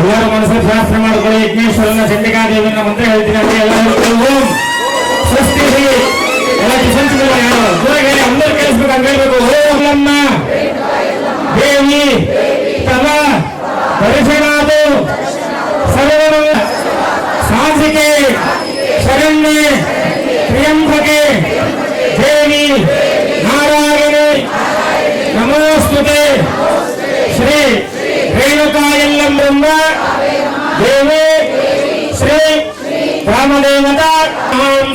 ಎಲ್ಲರೂ ಮನಸ್ಸು ಶಾಸ್ತ್ರ ಮಾಡಿಕೊಳ್ಳಿ. ಯಜ್ಞೇಶ್ವರನ ಚಂಡಿಕಾದೇವಿನ ಮಂತ್ರ ಹೇಳ್ತೀನಿ. ಎಲ್ಲರೂ ಓಂ ಸೃಷ್ಟಿಸಿ ಎಲ್ಲ ಸಂಸ್ಕೃತಿ ಜೋರಾಗಿ అందరూ ಕೇಳಿಸ್ಬೇಕು ಅಂತ ಹೇಳ್ಬೇಕು. ಓಂ ನಮ್ಮ ದೇವಿ ತವ ದರ್ಶನಾದು ಸರ್ವ ಸಾಧಿಕೆ ಶರಣ್ಯೆ ತ್ರ್ಯಂಬಕೆ ದೇವಿ ನಾರಾಯಣಿ ನಮೋಸ್ತುತೆ ಶ್ರೀ ರೇಣುಕಾ ಯಲ್ಲಮ್ಮ ದೇವಿ ಶ್ರೀ ರಾಮದೇವತಾ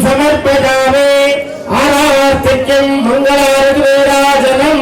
ಸಮರ್ಪಯಾಮಿ ಆರಾರ್ತಿಕ್ಯಂ ಮಂಗಳಾರತಿ ವಿರಾಜನಂ.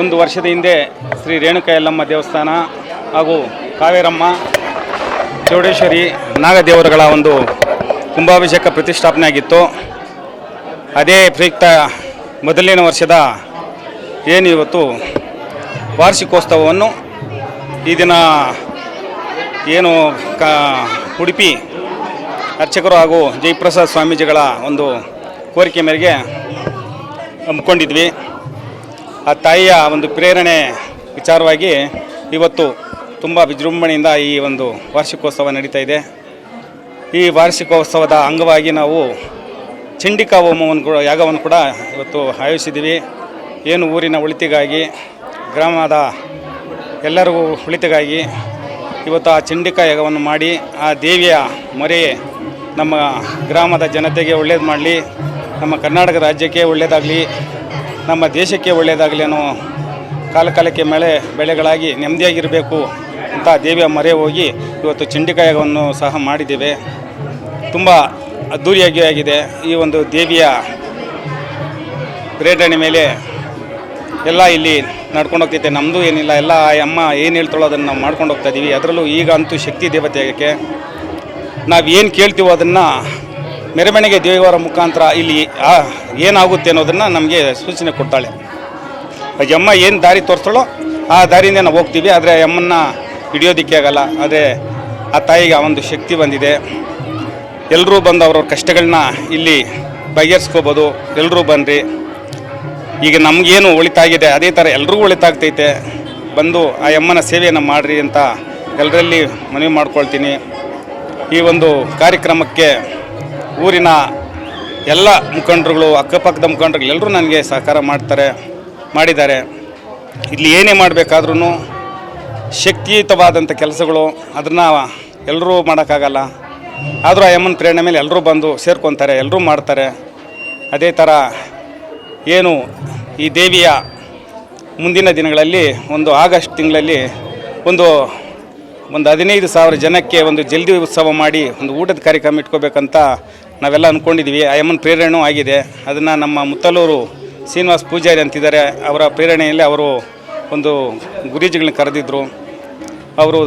ಒಂದು ವರ್ಷದ ಹಿಂದೆ ಶ್ರೀ ರೇಣುಕಾ ಯಲ್ಲಮ್ಮ ದೇವಸ್ಥಾನ ಹಾಗೂ ಕಾವೇರಮ್ಮ ಚೌಡೇಶ್ವರಿ ನಾಗದೇವರುಗಳ ಒಂದು ಕುಂಭಾಭಿಷೇಕ ಪ್ರತಿಷ್ಠಾಪನೆ ಆಗಿತ್ತು. ಅದೇ ಪ್ರಯುಕ್ತ ಮೊದಲನೇ ವರ್ಷದ ಏನು ಇವತ್ತು ವಾರ್ಷಿಕೋತ್ಸವವನ್ನು ಈ ದಿನ ಏನು ಉಡುಪಿ ಅರ್ಚಕರು ಹಾಗೂ ಜಯಪ್ರಸಾದ್ ಸ್ವಾಮೀಜಿಗಳ ಒಂದು ಕೋರಿಕೆ ಮೇರೆಗೆ ಹಮ್ಮಿಕೊಂಡಿದ್ವಿ. ಆ ತಾಯಿಯ ಒಂದು ಪ್ರೇರಣೆ ವಿಚಾರವಾಗಿ ಇವತ್ತು ತುಂಬ ವಿಜೃಂಭಣೆಯಿಂದ ಈ ಒಂದು ವಾರ್ಷಿಕೋತ್ಸವ ನಡೀತಾ ಇದೆ. ಈ ವಾರ್ಷಿಕೋತ್ಸವದ ಅಂಗವಾಗಿ ನಾವು ಚಂಡಿಕಾ ಹೋಮವನ್ನು ಕೂಡ ಯಾಗವನ್ನು ಕೂಡ ಇವತ್ತು ಆಯೋಜಿಸಿದ್ದೀವಿ. ಏನು ಊರಿನ ಒಳಿತಿಗಾಗಿ ಗ್ರಾಮದ ಎಲ್ಲರಿಗೂ ಒಳಿತಿಗಾಗಿ ಇವತ್ತು ಆ ಚಂಡಿಕಾ ಯಾಗವನ್ನು ಮಾಡಿ ಆ ದೇವಿಯ ಮೊರೆ ನಮ್ಮ ಗ್ರಾಮದ ಜನತೆಗೆ ಒಳ್ಳೇದು ಮಾಡಲಿ, ನಮ್ಮ ಕರ್ನಾಟಕ ರಾಜ್ಯಕ್ಕೆ ಒಳ್ಳೆಯದಾಗಲಿ, ನಮ್ಮ ದೇಶಕ್ಕೆ ಒಳ್ಳೆಯದಾಗಲಿ ಅನ್ನೋ ಕಾಲಕಾಲಕ್ಕೆ ಬೆಳೆಗಳಾಗಿ ನೆಮ್ಮದಿಯಾಗಿರಬೇಕು ಅಂತ ದೇವಿಯ ಮೊರೆ ಹೋಗಿ ಇವತ್ತು ಚಂಡಿಕಾ ಯಾಗವನ್ನು ಸಹ ಮಾಡಿದ್ದೇವೆ. ತುಂಬ ಅದ್ಧೂರಿಯಾಗಿ ಆಗಿದೆ. ಈ ಒಂದು ದೇವಿಯ ಪ್ರೇರಣೆ ಮೇಲೆ ಎಲ್ಲ ಇಲ್ಲಿ ನಡ್ಕೊಂಡು ಹೋಗ್ತೈತೆ. ನಮ್ಮದು ಏನಿಲ್ಲ, ಎಲ್ಲ ಅಮ್ಮ ಏನು ಹೇಳ್ತಾಳೋ ಅದನ್ನು ನಾವು ಮಾಡ್ಕೊಂಡು ಹೋಗ್ತಾ ಇದ್ದೀವಿ. ಅದರಲ್ಲೂ ಈಗ ಅಂತೂ ಶಕ್ತಿ ದೇವತೆಗೆ ನಾವು ಏನು ಕೇಳ್ತೀವೋ ಅದನ್ನು ಮೆರವಣಿಗೆ ದೇವರ ಮುಖಾಂತರ ಇಲ್ಲಿ ಏನಾಗುತ್ತೆ ಅನ್ನೋದನ್ನು ನಮಗೆ ಸೂಚನೆ ಕೊಡ್ತಾಳೆ. ಅಮ್ಮ ಏನು ದಾರಿ ತೋರಿಸ್ತಾಳೋ ಆ ದಾರಿಯಿಂದ ನಾವು ಹೋಗ್ತೀವಿ. ಆದರೆ ಅಮ್ಮನ್ನ ಹಿಡಿಯೋದಕ್ಕೆ ಆಗಲ್ಲ. ಆದರೆ ಆ ತಾಯಿಗೆ ಆ ಒಂದು ಶಕ್ತಿ ಬಂದಿದೆ. ಎಲ್ಲರೂ ಬಂದು ಅವ್ರವ್ರ ಕಷ್ಟಗಳನ್ನ ಇಲ್ಲಿ ಬಗೆಹರಿಸ್ಕೋಬೋದು. ಎಲ್ಲರೂ ಬನ್ನಿರಿ. ಈಗ ನಮಗೇನು ಒಳಿತಾಗಿದೆ ಅದೇ ಥರ ಎಲ್ರಿಗೂ ಒಳಿತಾಗ್ತೈತೆ. ಬಂದು ಆ ಅಮ್ಮನ ಸೇವೆಯನ್ನು ಮಾಡಿರಿ ಅಂತ ಎಲ್ಲರಲ್ಲಿ ಮನವಿ ಮಾಡ್ಕೊಳ್ತೀನಿ. ಈ ಒಂದು ಕಾರ್ಯಕ್ರಮಕ್ಕೆ ಊರಿನ ಎಲ್ಲ ಮುಖಂಡರುಗಳು, ಅಕ್ಕಪಕ್ಕದ ಮುಖಂಡರುಗಳು ಎಲ್ಲರೂ ನನಗೆ ಸಹಕಾರ ಮಾಡಿದ್ದಾರೆ. ಇಲ್ಲಿ ಏನೇ ಮಾಡಬೇಕಾದ್ರೂ ಶಕ್ತಿಯುತವಾದಂಥ ಕೆಲಸಗಳು ಅದನ್ನು ಎಲ್ಲರೂ ಮಾಡೋಕ್ಕಾಗಲ್ಲ. ಆದರೂ ಆ ಅಮ್ಮನ ಪ್ರೇರಣೆ ಮೇಲೆ ಎಲ್ಲರೂ ಬಂದು ಸೇರ್ಕೊತಾರೆ, ಎಲ್ಲರೂ ಮಾಡ್ತಾರೆ. ಅದೇ ಥರ ಏನು ಈ ದೇವಿಯ ಮುಂದಿನ ದಿನಗಳಲ್ಲಿ ಒಂದು ಆಗಸ್ಟ್ ತಿಂಗಳಲ್ಲಿ ಒಂದು 15,000 ಜನಕ್ಕೆ ಒಂದು ಜಲ್ದಿ ಉತ್ಸವ ಮಾಡಿ ಒಂದು ಊಟದ ಕಾರ್ಯಕ್ರಮ ಇಟ್ಕೋಬೇಕಂತ ನಾವೆಲ್ಲ ಅಂದ್ಕೊಂಡಿದ್ದೀವಿ. ಆ ಅಮ್ಮನ ಪ್ರೇರಣೆಯೂ ಆಗಿದೆ. ಅದನ್ನು ನಮ್ಮ ಮುತ್ತಲೂರು ಶ್ರೀನಿವಾಸ ಪೂಜಾರಿ ಅಂತಿದ್ದಾರೆ. ಅವರ ಪ್ರೇರಣೆಯಲ್ಲಿ ಅವರು ಒಂದು ಗುರೂಜಿಗಳನ್ನ ಕರೆದಿದ್ದರು. ಅವರು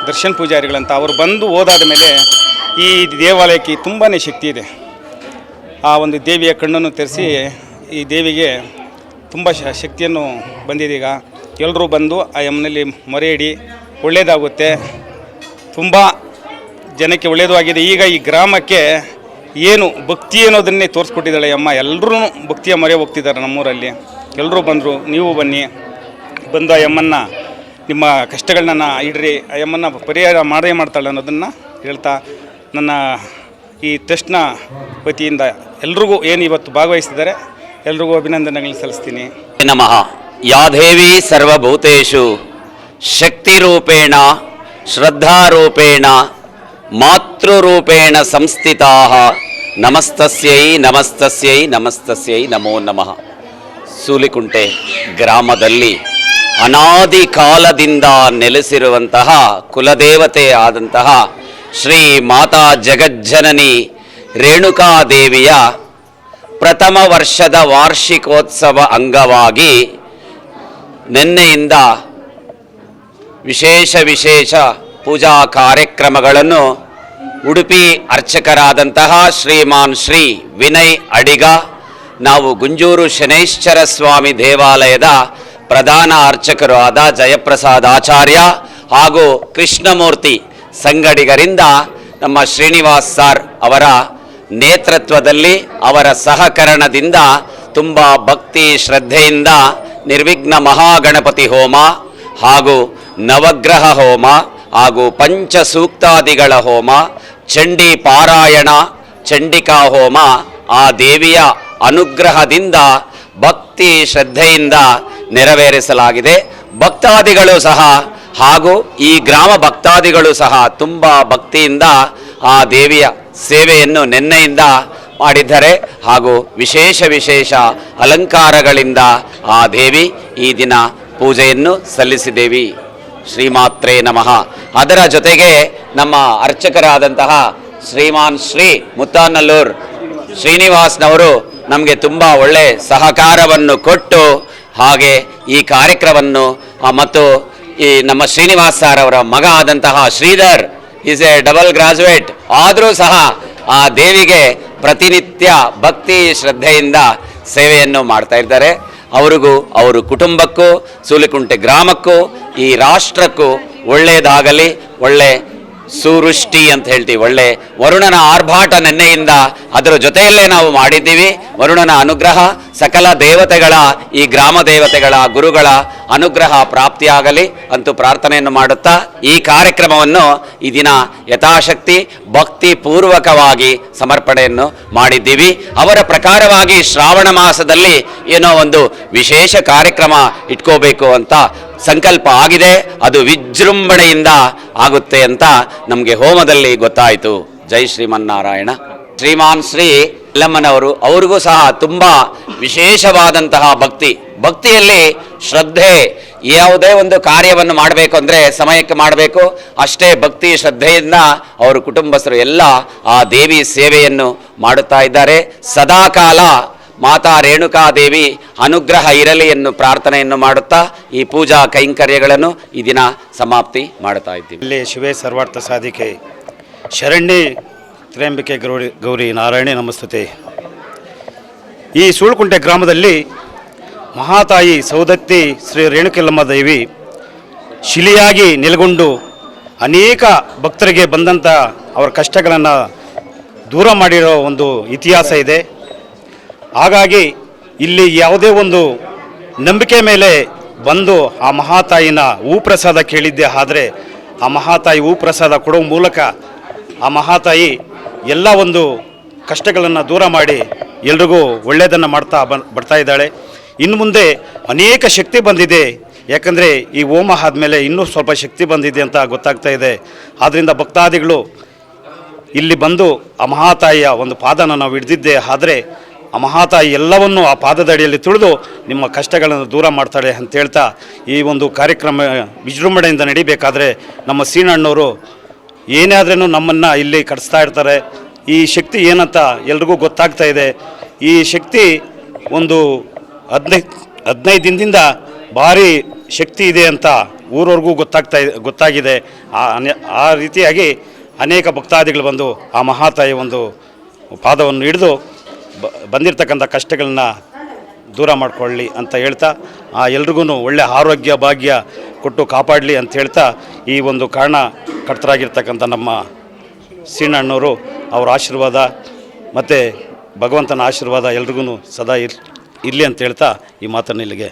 ದರ್ಶನ್ ಪೂಜಾರಿಗಳಂತ ಅವರು ಬಂದು ಹೋದಾದ ಮೇಲೆ ಈ ದೇವಾಲಯಕ್ಕೆ ತುಂಬಾ ಶಕ್ತಿ ಇದೆ. ಆ ಒಂದು ದೇವಿಯ ಕಣ್ಣನ್ನು ತೆರೆಸಿ ಈ ದೇವಿಗೆ ತುಂಬ ಶಕ್ತಿಯನ್ನು ಬಂದಿದೆ. ಈಗ ಎಲ್ಲರೂ ಬಂದು ಆ ಅಮ್ಮನಲ್ಲಿ ಮೊರೆ ಇಡಿ, ಒಳ್ಳೆಯದಾಗುತ್ತೆ. ತುಂಬ ಜನಕ್ಕೆ ಒಳ್ಳೆಯದು ಆಗಿದೆ. ಈಗ ಈ ಗ್ರಾಮಕ್ಕೆ ಏನು ಭಕ್ತಿ ಅನ್ನೋದನ್ನೇ ತೋರಿಸ್ಕೊಟ್ಟಿದ್ದಾಳೆ ಅಮ್ಮ. ಎಲ್ಲರೂ ಭಕ್ತಿಯ ಮೊರೆ ಹೋಗ್ತಿದ್ದಾರೆ ನಮ್ಮೂರಲ್ಲಿ. ಎಲ್ಲರೂ ಬಂದರು, ನೀವು ಬನ್ನಿ, ಬಂದು ಆ ಅಮ್ಮನ್ನ ನಿಮ್ಮ ಕಷ್ಟಗಳನ್ನ ಇಡ್ರಿ, ಆ ಅಮ್ಮನ್ನ ಪರಿಹಾರ ಮಾಡೇ ಮಾಡ್ತಾಳೆ ಅನ್ನೋದನ್ನು ಹೇಳ್ತಾ ನನ್ನ ಈ ಟ್ರಸ್ಟ್ನ ವತಿಯಿಂದ ಎಲ್ರಿಗೂ ಏನು ಇವತ್ತು ಭಾಗವಹಿಸಿದ್ದಾರೆ ಎಲ್ರಿಗೂ ಅಭಿನಂದನೆಗಳನ್ನು ಸಲ್ಲಿಸ್ತೀನಿ. ನಮಃ. ಯಾ ದೇವಿ ಸರ್ವಭೂತೇಷು ಶಕ್ತಿರೂಪೇಣ ಶ್ರದ್ಧಾರೂಪೇಣ ಮಾತೃರೂಪೇಣ ಸಂಸ್ಥಿತಾಃ ನಮಸ್ತಸ್ಯೈ ನಮಸ್ತಸ್ಯೈ ನಮಸ್ತಸ್ಯೈ ನಮೋ ನಮಃ. ಸೂಲಿಕುಂಟೆ ಗ್ರಾಮದಲ್ಲಿ ಅನಾದಿ ಕಾಲದಿಂದ ನೆಲೆಸಿರುವಂತಹ ಕುಲದೇವತೆ ಆದಂತಹ ಶ್ರೀ ಮಾತಾ ಜಗಜ್ಜನನಿ ರೇಣುಕಾದೇವಿಯ ಪ್ರಥಮ ವರ್ಷದ ವಾರ್ಷಿಕೋತ್ಸವ ಅಂಗವಾಗಿ ನಿನ್ನೆಯಿಂದ ವಿಶೇಷ ಪೂಜಾ ಕಾರ್ಯಕ್ರಮಗಳನ್ನು ಉಡುಪಿ ಅರ್ಚಕರಾದಂತಹ ಶ್ರೀಮಾನ್ ಶ್ರೀ ವಿನಯ್ ಅಡಿಗ, ನಾವು ಗುಂಜೂರು ಶನೈಶ್ಚರ ಸ್ವಾಮಿ ದೇವಾಲಯದ ಪ್ರಧಾನ ಅರ್ಚಕರು ಆದ ಜಯಪ್ರಸಾದ್ ಆಚಾರ್ಯ ಹಾಗೂ ಕೃಷ್ಣಮೂರ್ತಿ ಸಂಗಡಿಗರಿಂದ ನಮ್ಮ ಶ್ರೀನಿವಾಸ್ ಸರ್ ಅವರ ನೇತೃತ್ವದಲ್ಲಿ ಅವರ ಸಹಕರಣದಿಂದ ತುಂಬ ಭಕ್ತಿ ಶ್ರದ್ಧೆಯಿಂದ ನಿರ್ವಿಘ್ನ ಮಹಾಗಣಪತಿ ಹೋಮ ಹಾಗೂ ನವಗ್ರಹ ಹೋಮ ಹಾಗೂ ಪಂಚಸೂಕ್ತಾದಿಗಳ ಹೋಮ, ಚಂಡಿ ಪಾರಾಯಣ, ಚಂಡಿಕಾ ಹೋಮ ಆ ದೇವಿಯ ಅನುಗ್ರಹದಿಂದ ಭಕ್ತಿ ಶ್ರದ್ಧೆಯಿಂದ ನೆರವೇರಿಸಲಾಗಿದೆ. ಭಕ್ತಾದಿಗಳು ಸಹ ಹಾಗೂ ಈ ಗ್ರಾಮ ಭಕ್ತಾದಿಗಳು ಸಹ ತುಂಬ ಭಕ್ತಿಯಿಂದ ಆ ದೇವಿಯ ಸೇವೆಯನ್ನು ನಿನ್ನೆಯಿಂದ ಮಾಡಿದ್ದಾರೆ. ಹಾಗೂ ವಿಶೇಷ ಅಲಂಕಾರಗಳಿಂದ ಆ ದೇವಿ ಈ ದಿನ ಪೂಜೆಯನ್ನು ಸಲ್ಲಿಸಿದ್ದೇವೆ. ಶ್ರೀಮಾತ್ರೇ ನಮಃ. ಅದರ ಜೊತೆಗೆ ನಮ್ಮ ಅರ್ಚಕರಾದಂತಹ ಶ್ರೀಮಾನ್ ಶ್ರೀ ಮುತ್ತಾನಲ್ಲೂರ್ ಶ್ರೀನಿವಾಸ್ನವರು ನಮಗೆ ತುಂಬ ಒಳ್ಳೆ ಸಹಕಾರವನ್ನು ಕೊಟ್ಟು ಹಾಗೆ ಈ ಕಾರ್ಯಕ್ರಮವನ್ನು ಮತ್ತು ಈ ನಮ್ಮ ಶ್ರೀನಿವಾಸ್ ಸರ್ ಅವರ ಮಗ ಆದಂತಹ Shridhar is a double graduate ಆದರೂ ಸಹ ಆ ದೇವಿಗೆ ಪ್ರತಿನಿತ್ಯ ಭಕ್ತಿ ಶ್ರದ್ಧೆಯಿಂದ ಸೇವೆಯನ್ನು ಮಾಡ್ತಾ ಇದ್ದಾರೆ. ಅವರಿಗೂ ಅವರ ಕುಟುಂಬಕ್ಕೂ ಸೂಲಿಕುಂಟೆ ಗ್ರಾಮಕ್ಕೂ ಈ ರಾಷ್ಟ್ರಕ್ಕೂ ಒಳ್ಳೆಯದಾಗಲಿ. ಒಳ್ಳೆ ಸುವೃಷ್ಟಿ ಅಂತ ಹೇಳ್ತೀವಿ, ಒಳ್ಳೆ ವರುಣನ ಆರ್ಭಾಟ ನೆನ್ನೆಯಿಂದ ಅದರ ಜೊತೆಯಲ್ಲೇ ನಾವು ಮಾಡಿದ್ದೀವಿ. ವರುಣನ ಅನುಗ್ರಹ ಸಕಲ ದೇವತೆಗಳ ಈ ಗ್ರಾಮ ದೇವತೆಗಳ ಗುರುಗಳ ಅನುಗ್ರಹ ಪ್ರಾಪ್ತಿಯಾಗಲಿ ಅಂತೂ ಪ್ರಾರ್ಥನೆಯನ್ನು ಮಾಡುತ್ತಾ ಈ ಕಾರ್ಯಕ್ರಮವನ್ನು ಈ ದಿನ ಯಥಾಶಕ್ತಿ ಭಕ್ತಿ ಪೂರ್ವಕವಾಗಿ ಸಮರ್ಪಣೆಯನ್ನು ಮಾಡಿದ್ದೀವಿ. ಅವರ ಪ್ರಕಾರವಾಗಿ ಶ್ರಾವಣ ಮಾಸದಲ್ಲಿ ಏನೋ ಒಂದು ವಿಶೇಷ ಕಾರ್ಯಕ್ರಮ ಇಟ್ಕೋಬೇಕು ಅಂತ ಸಂಕಲ್ಪ ಆಗಿದೆ. ಅದು ವಿಜೃಂಭಣೆಯಿಂದ ಆಗುತ್ತೆ ಅಂತ ನಮಗೆ ಹೋಮದಲ್ಲಿ ಗೊತ್ತಾಯಿತು. ಜೈ ಶ್ರೀಮನ್ನಾರಾಯಣ. ಶ್ರೀಮಾನ್ ಶ್ರೀ ಯಲ್ಲಮ್ಮನವರು ಅವ್ರಿಗೂ ಸಹ ತುಂಬ ವಿಶೇಷವಾದಂತಹ ಭಕ್ತಿಯಲ್ಲಿ ಶ್ರದ್ಧೆ. ಯಾವುದೇ ಒಂದು ಕಾರ್ಯವನ್ನು ಮಾಡಬೇಕು ಅಂದರೆ ಸಮಯಕ್ಕೆ ಮಾಡಬೇಕು, ಅಷ್ಟೇ ಭಕ್ತಿ ಶ್ರದ್ಧೆಯಿಂದ ಅವರ ಕುಟುಂಬಸ್ಥರು ಎಲ್ಲ ಆ ದೇವಿ ಸೇವೆಯನ್ನು ಮಾಡುತ್ತಾ ಇದ್ದಾರೆ. ಸದಾಕಾಲ ಮಾತಾ ರೇಣುಕಾದೇವಿ ಅನುಗ್ರಹ ಇರಲಿ ಎನ್ನು ಪ್ರಾರ್ಥನೆಯನ್ನು ಮಾಡುತ್ತಾ ಈ ಪೂಜಾ ಕೈಂಕರ್ಯಗಳನ್ನು ಈ ದಿನ ಸಮಾಪ್ತಿ ಮಾಡ್ತಾ ಇದ್ದೀವಿ. ಇಲ್ಲಿ ಶಿವೇ ಸರ್ವಾರ್ಥ ಸಾಧಿಕೆ ಶರಣ್ಯೆ ತ್ರ್ಯಂಬಿಕೆ ಗೌರಿ ನಾರಾಯಣಿ ನಮಸ್ತುತೆ. ಈ ಸೂಳುಕುಂಟೆ ಗ್ರಾಮದಲ್ಲಿ ಮಹಾತಾಯಿ ಸೌದತ್ತಿ ಶ್ರೀ ರೇಣುಕೆಲ್ಲಮ್ಮ ದೇವಿ ಶಿಲೆಯಾಗಿ ನೆಲೆಗೊಂಡು ಅನೇಕ ಭಕ್ತರಿಗೆ ಬಂದಂಥ ಅವರ ಕಷ್ಟಗಳನ್ನು ದೂರ ಮಾಡಿರೋ ಒಂದು ಇತಿಹಾಸ ಇದೆ. ಹಾಗಾಗಿ ಇಲ್ಲಿ ಯಾವುದೇ ಒಂದು ನಂಬಿಕೆ ಮೇಲೆ ಬಂದು ಆ ಮಹಾತಾಯಿನ ಹೂಪ್ರಸಾದ ಕೇಳಿದ್ದೆ ಆದರೆ ಆ ಮಹಾತಾಯಿ ಹೂಪ್ರಸಾದ ಕೊಡೋ ಮೂಲಕ ಆ ಮಹಾತಾಯಿ ಎಲ್ಲ ಒಂದು ಕಷ್ಟಗಳನ್ನು ದೂರ ಮಾಡಿ ಎಲ್ರಿಗೂ ಒಳ್ಳೆಯದನ್ನು ಬರ್ತಾ ಇದ್ದಾಳೆ. ಇನ್ನು ಮುಂದೆ ಅನೇಕ ಶಕ್ತಿ ಬಂದಿದೆ. ಯಾಕಂದರೆ ಈ ಹೋಮ ಆದಮೇಲೆ ಇನ್ನೂ ಸ್ವಲ್ಪ ಶಕ್ತಿ ಬಂದಿದೆ ಅಂತ ಗೊತ್ತಾಗ್ತಾ ಇದೆ. ಆದ್ದರಿಂದ ಭಕ್ತಾದಿಗಳು ಇಲ್ಲಿ ಬಂದು ಆ ಮಹಾತಾಯಿಯ ಒಂದು ಪಾದನ ನಾವು ಹಿಡಿದಿದ್ದೆ ಆದರೆ ಆ ಮಹಾತಾಯಿ ಎಲ್ಲವನ್ನೂ ಆ ಪಾದದ ಅಡಿಯಲ್ಲಿ ತುಳಿದು ನಿಮ್ಮ ಕಷ್ಟಗಳನ್ನು ದೂರ ಮಾಡ್ತಾಳೆ ಅಂತ ಹೇಳ್ತಾ ಈ ಒಂದು ಕಾರ್ಯಕ್ರಮ ವಿಜೃಂಭಣೆಯಿಂದ ನಡಿಬೇಕಾದ್ರೆ ನಮ್ಮ ಸೀನಣ್ಣವರು ಏನೇ ಆದ್ರೂ ನಮ್ಮನ್ನು ಇಲ್ಲಿ ಕರೆಸ್ತಾ ಇರ್ತಾರೆ. ಈ ಶಕ್ತಿ ಏನಂತ ಎಲ್ರಿಗೂ ಗೊತ್ತಾಗ್ತಾ ಇದೆ. ಈ ಶಕ್ತಿ ಒಂದು 15 ದಿನದಿಂದ ಭಾರಿ ಶಕ್ತಿ ಇದೆ ಅಂತ ಊರವ್ರಿಗೂ ಗೊತ್ತಾಗಿದೆ. ಆ ರೀತಿಯಾಗಿ ಅನೇಕ ಭಕ್ತಾದಿಗಳು ಬಂದು ಆ ಮಹಾತಾಯಿ ಒಂದು ಪಾದವನ್ನು ಹಿಡಿದು ಬಂದಿರತಕ್ಕಂಥ ಕಷ್ಟಗಳನ್ನ ದೂರ ಮಾಡಿಕೊಳ್ಳಿ ಅಂತ ಹೇಳ್ತಾ ಎಲ್ರಿಗೂ ಒಳ್ಳೆ ಆರೋಗ್ಯ ಭಾಗ್ಯ ಕೊಟ್ಟು ಕಾಪಾಡಲಿ ಅಂತ ಹೇಳ್ತಾ ಈ ಒಂದು ಕಾರಣಕರ್ತರಾಗಿರ್ತಕ್ಕಂಥ ನಮ್ಮ ಸೀನಣ್ಣವರು ಅವರ ಆಶೀರ್ವಾದ ಮತ್ತು ಭಗವಂತನ ಆಶೀರ್ವಾದ ಎಲ್ರಿಗೂ ಸದಾ ಇರಲಿ ಅಂತ ಹೇಳ್ತಾ ಈ ಮಾತನ್ನು ಇಲ್ಲಿಗೆ